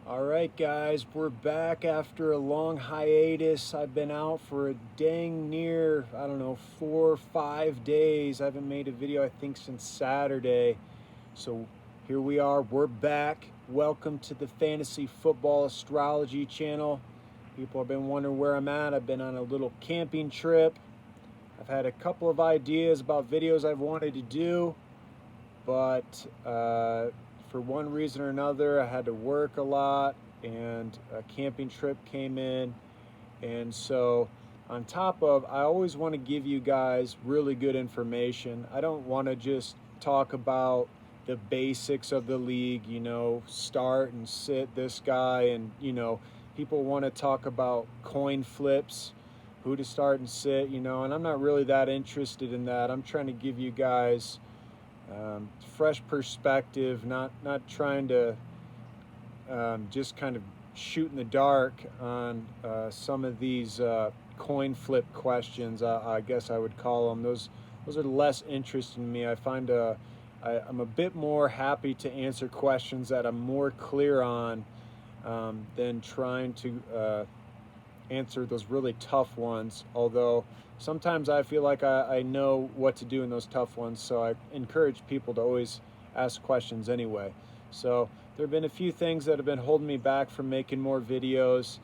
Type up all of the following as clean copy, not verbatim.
All right, guys, we're back after a long hiatus. I've been out for a dang near, I don't know, 4 or 5 days. I haven't made a video, I think, since Saturday. So here we are, we're back. Welcome to the Fantasy Football Astrology channel. People have been wondering where I'm at. I've been on a little camping trip. I've had a couple of ideas about videos I've wanted to do, but for one reason or another, I had to work a lot and a camping trip came in. And so on top of, I always want to give you guys really good information. I don't want to just talk about the basics of the league, start and sit this guy. And, people want to talk about coin flips, who to start and sit, and I'm not really that interested in that. I'm trying to give you guys fresh perspective, not trying to just kind of shoot in the dark on some of these coin flip questions, I guess I would call them. Those are less interesting to me. I find I'm a bit more happy to answer questions that I'm more clear on than trying to answer those really tough ones, although sometimes I feel like I know what to do in those tough ones, so I encourage people to always ask questions anyway. So there have been a few things that have been holding me back from making more videos.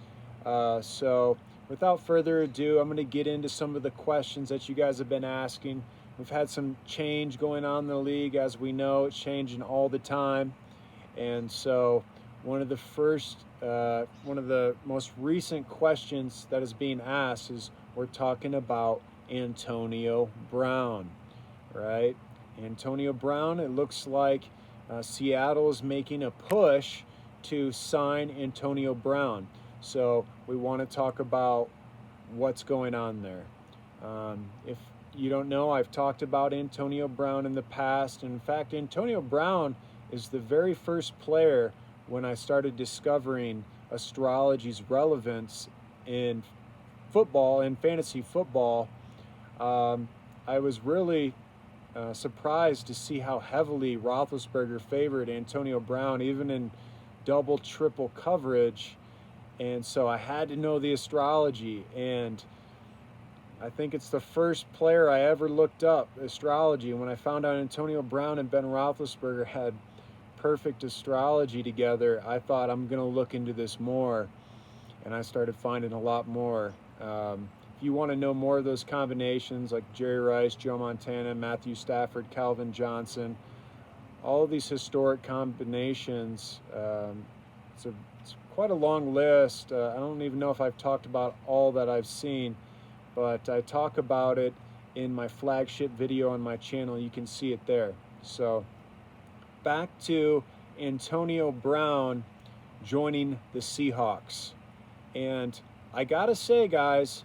So without further ado, I'm going to get into some of the questions that you guys have been asking. We've had some change going on in the league. As we know, it's changing all the time. And so one of the most recent questions that is being asked is, we're talking about Antonio Brown, right? Antonio Brown, it looks like Seattle is making a push to sign Antonio Brown. So we want to talk about what's going on there. If you don't know, I've talked about Antonio Brown in the past. In fact, Antonio Brown is the very first player when I started discovering astrology's relevance in football and fantasy football. I was really surprised to see how heavily Roethlisberger favored Antonio Brown, even in double, triple coverage. And so I had to know the astrology. And I think it's the first player I ever looked up, astrology. And when I found out Antonio Brown and Ben Roethlisberger had perfect astrology together, I thought, I'm going to look into this more. And I started finding a lot more. If you want to know more of those combinations, like Jerry Rice, Joe Montana, Matthew Stafford, Calvin Johnson, all of these historic combinations, it's quite a long list. I don't even know if I've talked about all that I've seen, but I talk about it in my flagship video on my channel. You can see it there. So back to Antonio Brown joining the Seahawks. And I gotta say, guys,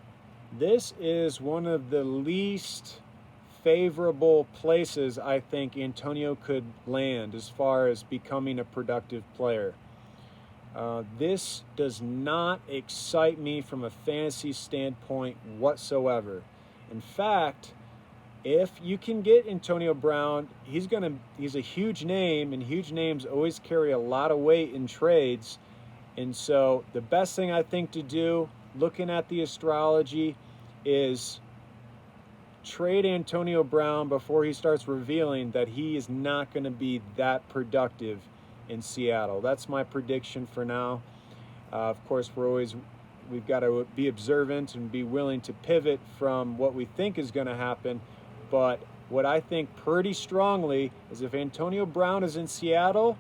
this is one of the least favorable places I think Antonio could land as far as becoming a productive player. This does not excite me from a fantasy standpoint whatsoever. In fact, if you can get Antonio Brown, he's a huge name, and huge names always carry a lot of weight in trades. And so the best thing I think to do, looking at the astrology, is trade Antonio Brown before he starts revealing that he is not going to be that productive in Seattle. That's my prediction for now. Of course, we've got to be observant and be willing to pivot from what we think is going to happen. But what I think pretty strongly is, if Antonio Brown is in Seattle,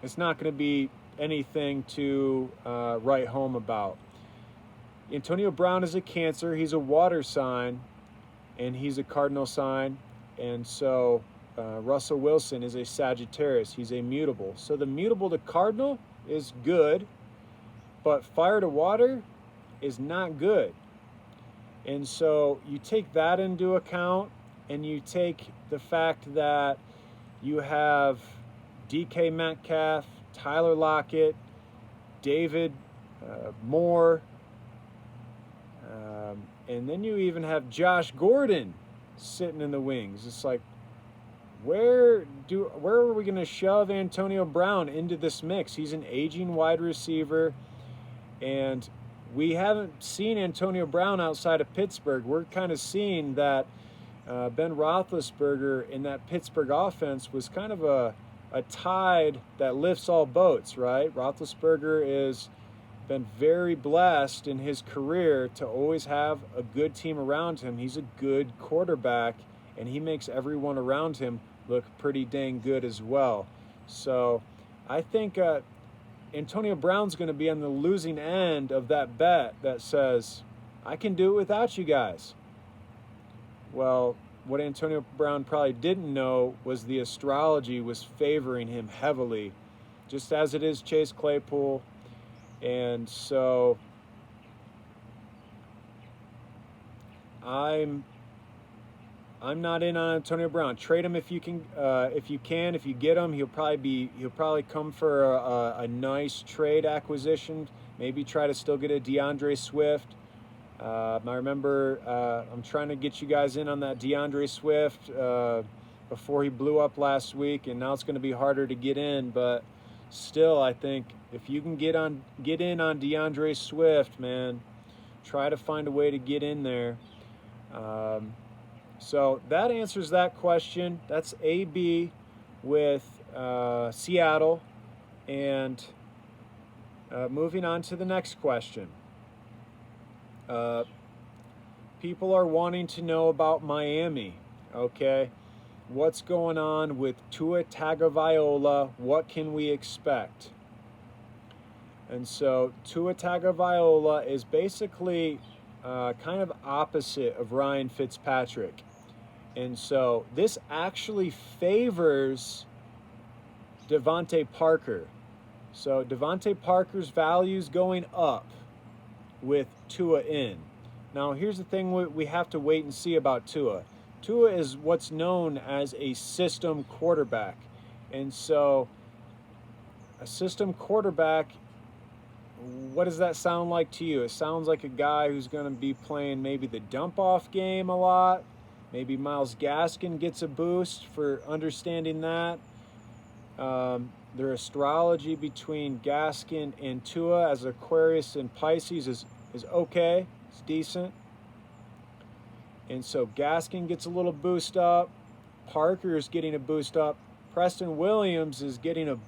it's not going to be anything to write home about. Antonio Brown is a Cancer. He's a water sign, and he's a cardinal sign. And so Russell Wilson is a Sagittarius. He's a mutable. So the mutable to cardinal is good, but fire to water is not good. And so you take that into account, and you take the fact that you have DK Metcalf, Tyler Lockett, David Moore, and then you even have Josh Gordon sitting in the wings. It's like, where are we going to shove Antonio Brown into this mix? He's an aging wide receiver, and we haven't seen Antonio Brown outside of Pittsburgh. We're kind of seeing that Ben Roethlisberger in that Pittsburgh offense was kind of a tide that lifts all boats, right? Roethlisberger has been very blessed in his career to always have a good team around him. He's a good quarterback, and he makes everyone around him look pretty dang good as well. So I think Antonio Brown's going to be on the losing end of that bet that says, I can do it without you guys. Well, what Antonio Brown probably didn't know was the astrology was favoring him heavily, just as it is Chase Claypool. And so I'm not in on Antonio Brown. Trade him if you can. If you get him, he'll probably come for a nice trade acquisition. Maybe try to still get a DeAndre Swift. I remember I'm trying to get you guys in on that DeAndre Swift before he blew up last week, and now it's going to be harder to get in. But still, I think if you can get in on DeAndre Swift, man, try to find a way to get in there. So that answers that question. That's AB with Seattle. And moving on to the next question. People are wanting to know about Miami. Okay. What's going on with Tua Tagovailoa? What can we expect? And so Tua Tagovailoa is basically kind of opposite of Ryan Fitzpatrick. And so this actually favors Devontae Parker. So Devontae Parker's value's going up with Tua in. Now here's the thing we have to wait and see about Tua. Tua is what's known as a system quarterback. And so a system quarterback, what does that sound like to you? It sounds like a guy who's going to be playing maybe the dump-off game a lot. Maybe Myles Gaskin gets a boost for understanding that. Their astrology between Gaskin and Tua as Aquarius and Pisces is okay. It's decent. And so Gaskin gets a little boost up. Parker is getting a boost up. Preston Williams is getting a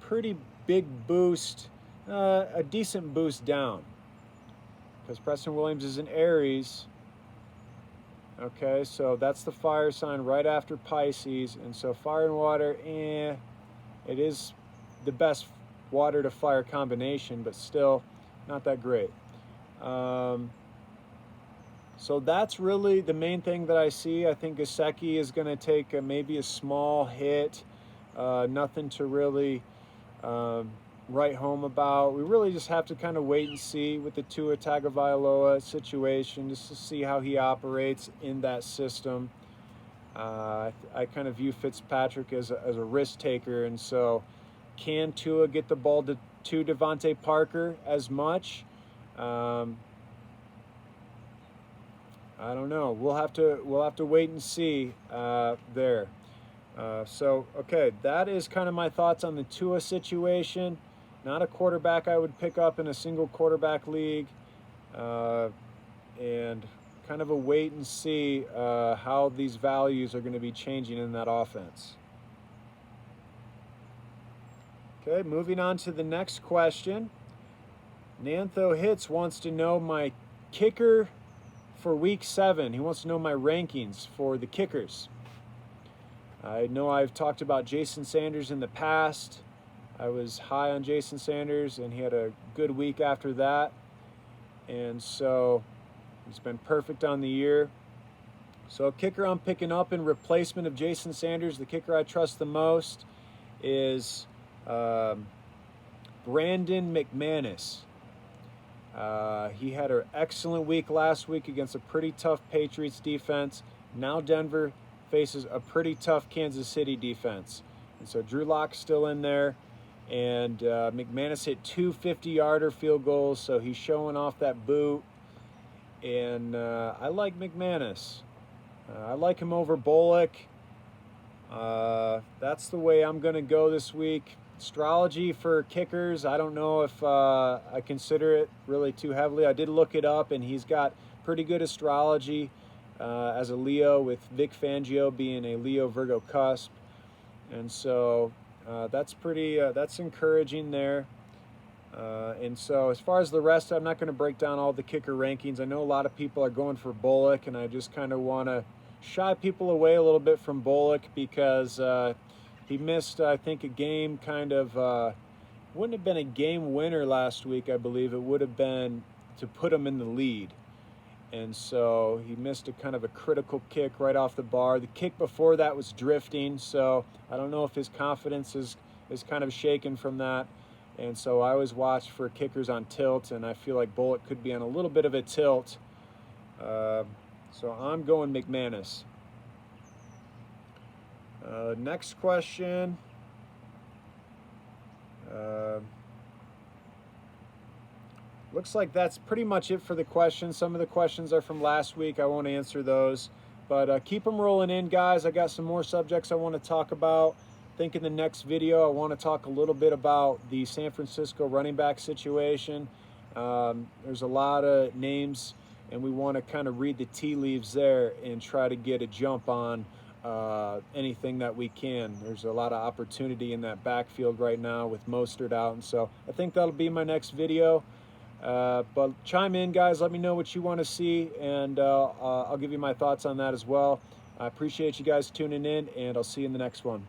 pretty big boost, a decent boost down. Because Preston Williams is in Aries. Okay, so that's the fire sign right after Pisces. And so fire and water, it is the best water to fire combination, but still not that great. So that's really the main thing that I see. I think Gesicki is going to take maybe a small hit, nothing to really write home about. We really just have to kind of wait and see with the Tua Tagovailoa situation, just to see how he operates in that system. I kind of view Fitzpatrick as a risk taker, and so can Tua get the ball to Devontae Parker as much? I don't know. We'll have to wait and see there. So okay, that is kind of my thoughts on the Tua situation. Not a quarterback I would pick up in a single quarterback league, and kind of a wait and see how these values are going to be changing in that offense. Okay, moving on to the next question. Nantho Hits wants to know my kicker for week 7. He wants to know my rankings for the kickers. I know I've talked about Jason Sanders in the past. I was high on Jason Sanders, and he had a good week after that. And so he's been perfect on the year. So kicker I'm picking up in replacement of Jason Sanders, the kicker I trust the most, is Brandon McManus. He had an excellent week last week against a pretty tough Patriots defense. Now Denver faces a pretty tough Kansas City defense. And so Drew Lock's still in there. And McManus hit 2 50-yarder field goals, so he's showing off that boot. And I like McManus. I like him over Bullock. That's the way I'm going to go this week. Astrology for kickers, I don't know if I consider it really too heavily. I did look it up, and he's got pretty good astrology as a Leo, with Vic Fangio being a Leo Virgo cusp. And so that's encouraging there. And so as far as the rest, I'm not going to break down all the kicker rankings. I know a lot of people are going for Bullock, and I just kind of want to shy people away a little bit from Bullock because he missed, I think, a game wouldn't have been a game winner last week, I believe. It would have been to put him in the lead. And so he missed a kind of a critical kick right off the bar. The kick before that was drifting, so I don't know if his confidence is kind of shaken from that. And so I always watch for kickers on tilt, and I feel like Bullock could be on a little bit of a tilt. So I'm going McManus. Next question. Looks like that's pretty much it for the questions. Some of the questions are from last week. I won't answer those. But keep them rolling in, guys. I got some more subjects I want to talk about. I think in the next video, I want to talk a little bit about the San Francisco running back situation. There's a lot of names, and we want to kind of read the tea leaves there and try to get a jump on anything that we can. There's a lot of opportunity in that backfield right now with Mostert out, and so I think that'll be my next video. But chime in, guys. Let me know what you want to see, and I'll give you my thoughts on that as well. I appreciate you guys tuning in, and I'll see you in the next one.